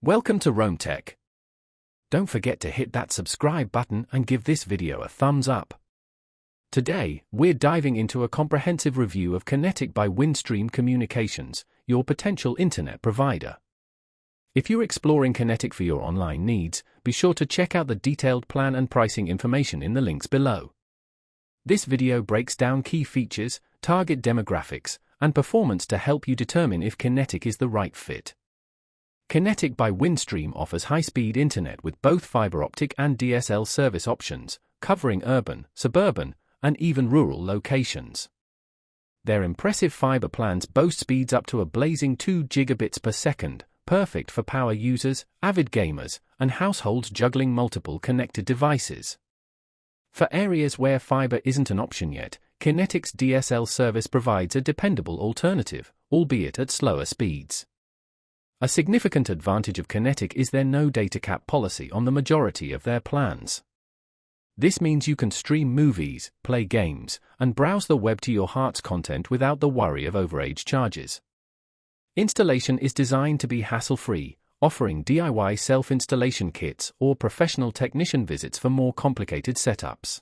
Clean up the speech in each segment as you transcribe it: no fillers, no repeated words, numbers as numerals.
Welcome to Rome Tech. Don't forget to hit that subscribe button and give this video a thumbs up. Today, we're diving into a comprehensive review of Kinetic by Windstream Communications, your potential internet provider. If you're exploring Kinetic for your online needs, be sure to check out the detailed plan and pricing information in the links below. This video breaks down key features, target demographics, and performance to help you determine if Kinetic is the right fit. Kinetic by Windstream offers high-speed internet with both fiber optic and DSL service options, covering urban, suburban, and even rural locations. Their impressive fiber plans boast speeds up to a blazing 2 gigabits per second, perfect for power users, avid gamers, and households juggling multiple connected devices. For areas where fiber isn't an option yet, Kinetic's DSL service provides a dependable alternative, albeit at slower speeds. A significant advantage of Kinetic is their no data cap policy on the majority of their plans. This means you can stream movies, play games, and browse the web to your heart's content without the worry of overage charges. Installation is designed to be hassle-free, offering DIY self-installation kits or professional technician visits for more complicated setups.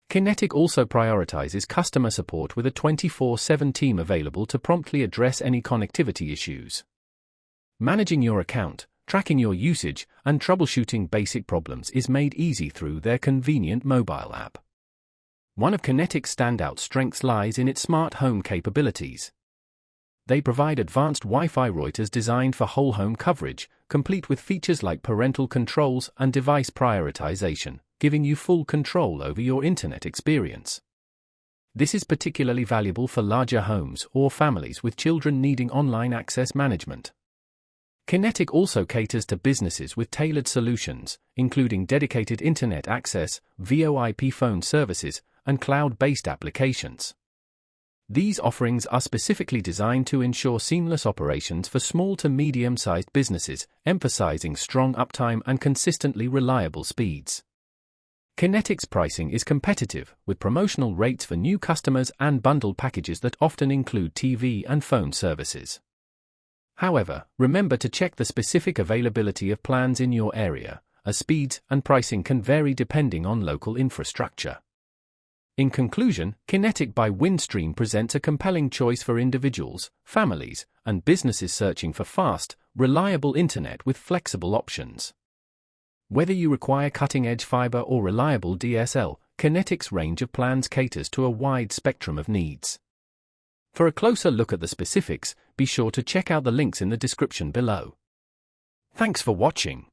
Kinetic also prioritizes customer support with a 24/7 team available to promptly address any connectivity issues. Managing your account, tracking your usage, and troubleshooting basic problems is made easy through their convenient mobile app. One of Kinetic's standout strengths lies in its smart home capabilities. They provide advanced Wi-Fi routers designed for whole home coverage, complete with features like parental controls and device prioritization, giving you full control over your internet experience. This is particularly valuable for larger homes or families with children needing online access management. Kinetic also caters to businesses with tailored solutions, including dedicated internet access, VoIP phone services, and cloud-based applications. These offerings are specifically designed to ensure seamless operations for small to medium-sized businesses, emphasizing strong uptime and consistently reliable speeds. Kinetic's pricing is competitive, with promotional rates for new customers and bundled packages that often include TV and phone services. However, remember to check the specific availability of plans in your area, as speeds and pricing can vary depending on local infrastructure. In conclusion, Kinetic by Windstream presents a compelling choice for individuals, families, and businesses searching for fast, reliable internet with flexible options. Whether you require cutting-edge fiber or reliable DSL, Kinetic's range of plans caters to a wide spectrum of needs. For a closer look at the specifics, be sure to check out the links in the description below. Thanks for watching.